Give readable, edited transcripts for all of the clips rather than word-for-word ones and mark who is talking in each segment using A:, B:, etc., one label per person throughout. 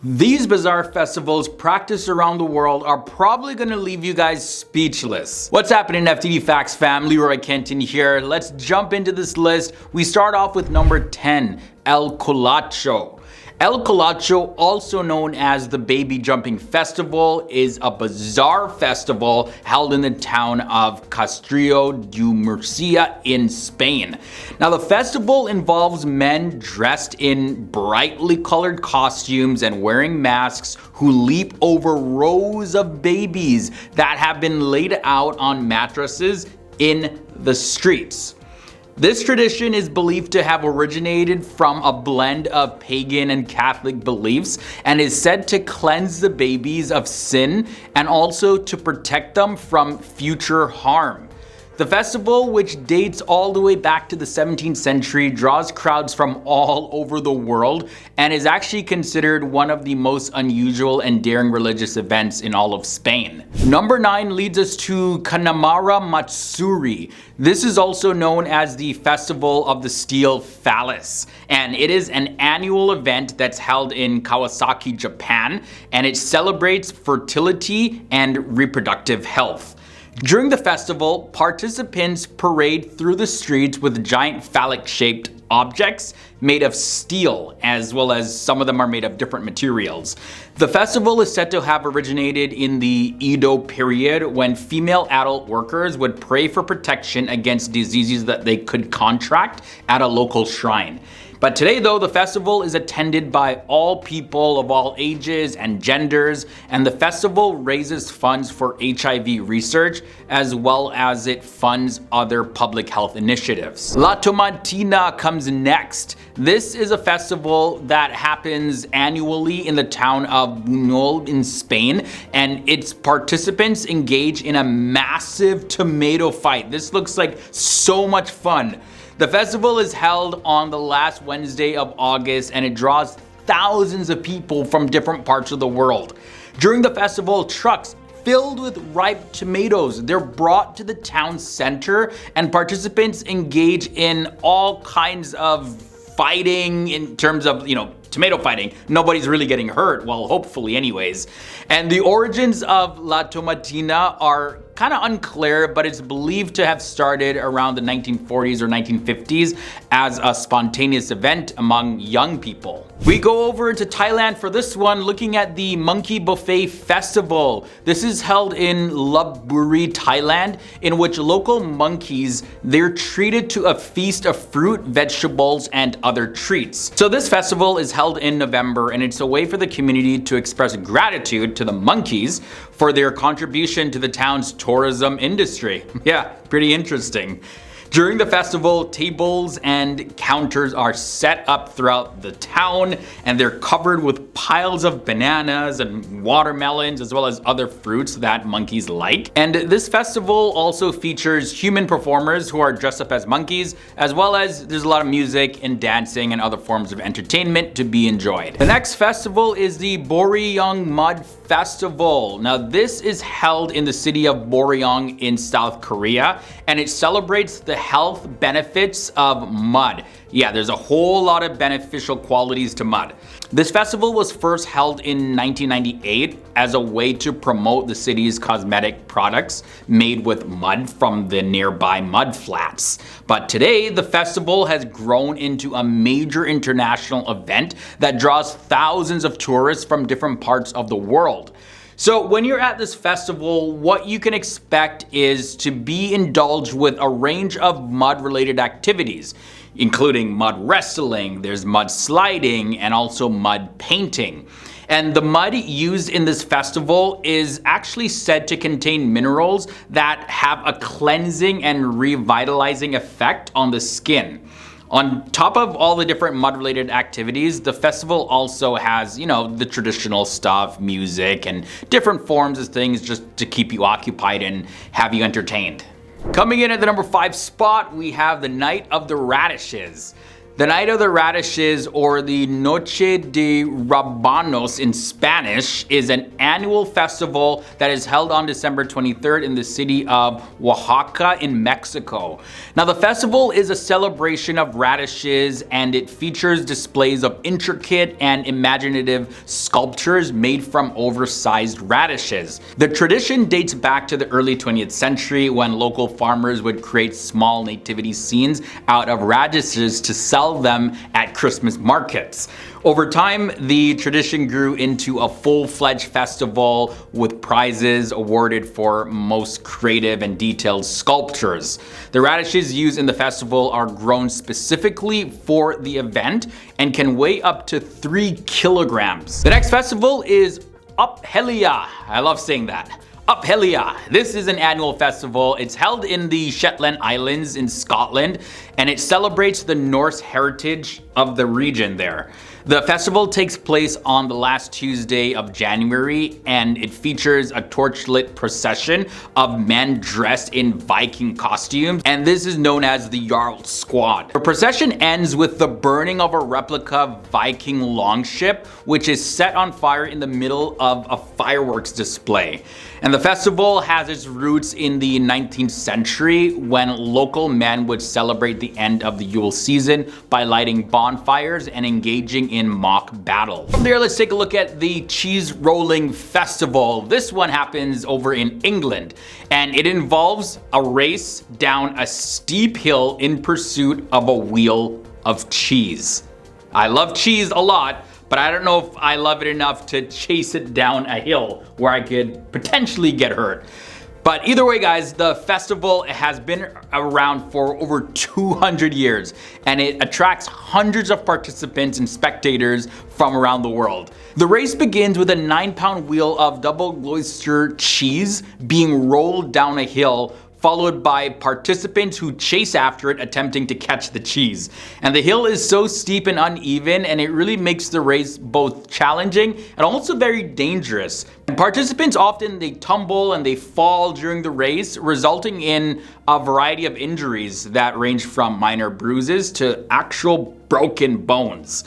A: These bizarre festivals practiced around the world are probably gonna leave you guys speechless. What's happening, FTD Facts fam? Leroy Kenton here. Let's jump into this list. We start off with number 10, El COLACHO. El COLACHO, also known as the Baby Jumping Festival, is a bizarre festival held in the town of Castrillo de Murcia in Spain. Now, the festival involves men dressed in brightly colored costumes and wearing masks who leap over rows of babies that have been laid out on mattresses in the streets. This tradition is believed to have originated from a blend of pagan and Catholic beliefs and is said to cleanse the babies of sin and also to protect them from future harm. The festival, which dates all the way back to the 17th century, draws crowds from all over the world and is actually considered one of the most unusual and daring religious events in all of Spain. Number 9 leads us to KANAMARA MATSURI. This is also known as the Festival of the Steel Phallus, and it is an annual event that's held in Kawasaki, Japan, and it celebrates fertility and reproductive health. During the festival, participants parade through the streets with giant phallic-shaped objects made of steel, as well as some of them are made of different materials. The festival is said to have originated in the Edo period, when female adult workers would pray for protection against diseases that they could contract at a local shrine. But today, though, the festival is attended by all people of all ages and genders, and the festival raises funds for HIV research, as well as it funds other public health initiatives. La Tomatina comes next. This is a festival that happens annually in the town of Buñol in Spain, and its participants engage in a massive tomato fight. This looks like so much fun. The festival is held on the last Wednesday of August, and it draws thousands of people from different parts of the world. During the festival, trucks filled with ripe tomatoes, they're brought to the town center, and participants engage in all kinds of fighting in terms of, tomato fighting. Nobody's really getting hurt, well, hopefully anyways. And the origins of La Tomatina are kind of unclear, but it's believed to have started around the 1940s or 1950s as a spontaneous event among young people. We go over to Thailand for this one, looking at the Monkey Buffet Festival. This is held in Lopburi, Thailand, in which local monkeys, they're treated to a feast of fruit, vegetables, and other treats. So this festival is held in November, and it's a way for the community to express gratitude to the monkeys for their contribution to the town's tourism industry. Yeah, pretty interesting. During the festival, tables and counters are set up throughout the town, and they're covered with piles of bananas and watermelons, as well as other fruits that monkeys like. And this festival also features human performers who are dressed up as monkeys, as well as there's a lot of music and dancing and other forms of entertainment to be enjoyed. The next festival is the BORYEONG Mud Festival. Now, this is held in the city of BORYEONG in South Korea, and it celebrates the health benefits of mud. Yeah, there's a whole lot of beneficial qualities to mud. This festival was first held in 1998 as a way to promote the city's cosmetic products made with mud from the nearby mud flats. But today, the festival has grown into a major international event that draws thousands of tourists from different parts of the world. So when you're at this festival, what you can expect is to be indulged with a range of mud-related activities, including mud wrestling, there's mud sliding, and also mud painting. And the mud used in this festival is actually said to contain minerals that have a cleansing and revitalizing effect on the skin. On top of all the different mud-related activities, the festival also has, the traditional stuff, music, and different forms of things just to keep you occupied and have you entertained. Coming in at the number 5 spot, we have the Night of the Radishes. The Night of the Radishes, or the Noche de Rabanos in Spanish, is an annual festival that is held on December 23rd in the city of Oaxaca in Mexico. Now, the festival is a celebration of radishes, and it features displays of intricate and imaginative sculptures made from oversized radishes. The tradition dates back to the early 20th century when local farmers would create small nativity scenes out of radishes to sell them at Christmas markets. Over time, the tradition grew into a full-fledged festival with prizes awarded for most creative and detailed sculptures. The radishes used in the festival are grown specifically for the event and can weigh up to 3 kilograms. The next festival is HELLY. I love saying that. HELLY. This is an annual festival. It's held in the Shetland Islands in Scotland, and it celebrates the Norse heritage of the region there. The festival takes place on the last Tuesday of January, and it features a torchlit procession of men dressed in Viking costumes, and this is known as the Jarl Squad. The procession ends with the burning of a replica Viking longship, which is set on fire in the middle of a fireworks display. And the festival has its roots in the 19th century when local men would celebrate the end of the Yule season by lighting bonfires and engaging in mock battle. From there, let's take a look at the Cheese Rolling Festival. This one happens over in England, and it involves a race down a steep hill in pursuit of a wheel of cheese. I love cheese a lot, but I don't know if I love it enough to chase it down a hill where I could potentially get hurt. But either way, guys, the festival has been around for over 200 years, and it attracts hundreds of participants and spectators from around the world. The race begins with a 9-pound wheel of double Gloucester cheese being rolled down a hill, followed by participants who chase after it, attempting to catch the cheese. And the hill is so steep and uneven, and it really makes the race both challenging and also very dangerous. And participants often, they tumble and they fall during the race, resulting in a variety of injuries that range from minor bruises to actual broken bones.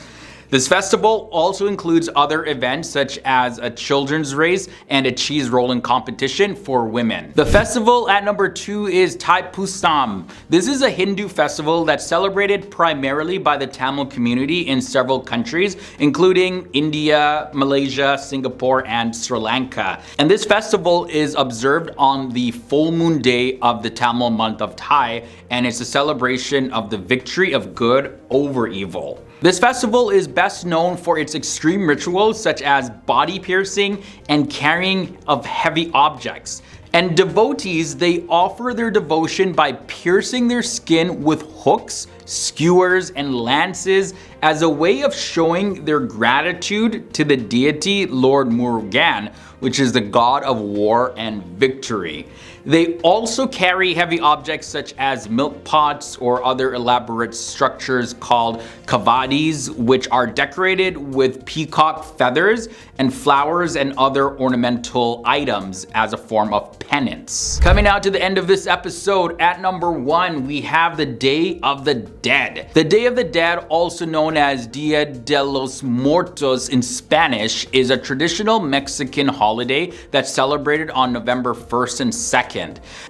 A: This festival also includes other events such as a children's race and a cheese rolling competition for women. The festival at number 2 is THAIPUSAM. This is a Hindu festival that's celebrated primarily by the Tamil community in several countries, including India, Malaysia, Singapore, and Sri Lanka. And this festival is observed on the full moon day of the Tamil month of Thai, and it's a celebration of the victory of good over evil. This festival is best known for its extreme rituals such as body piercing and carrying of heavy objects. And devotees, they offer their devotion by piercing their skin with hooks, skewers, and lances as a way of showing their gratitude to the deity Lord Murugan, which is the god of war and victory. They also carry heavy objects such as milk pots or other elaborate structures called kavadis, which are decorated with peacock feathers and flowers and other ornamental items as a form of penance. Coming out to the end of this episode, at number 1, we have the Day of the Dead. The Day of the Dead, also known as Dia de los Muertos in Spanish, is a traditional Mexican holiday that's celebrated on November 1st and 2nd.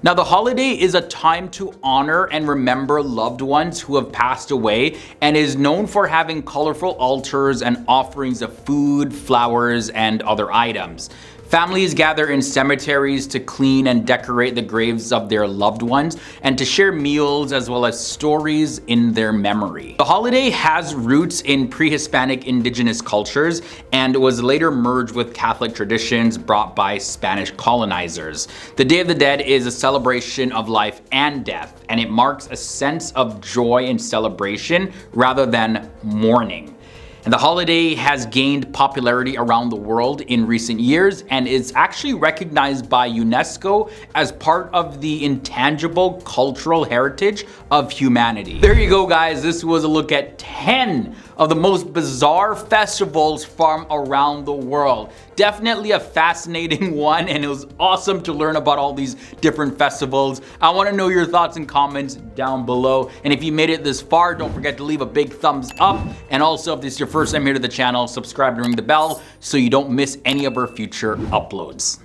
A: Now, the holiday is a time to honor and remember loved ones who have passed away, and is known for having colorful altars and offerings of food, flowers, and other items. Families gather in cemeteries to clean and decorate the graves of their loved ones and to share meals as well as stories in their memory. The holiday has roots in pre-Hispanic indigenous cultures and was later merged with Catholic traditions brought by Spanish colonizers. The Day of the Dead is a celebration of life and death, and it marks a sense of joy and celebration rather than mourning. And the holiday has gained popularity around the world in recent years and is actually recognized by UNESCO as part of the intangible cultural heritage of humanity. There you go, guys. This was a look at 10 of the most bizarre festivals from around the world. Definitely a fascinating one, and it was awesome to learn about all these different festivals. I want to know your thoughts and comments down below. And if you made it this far, don't forget to leave a big thumbs up. And also, if this is your first time here to the channel, subscribe and ring the bell so you don't miss any of our future uploads.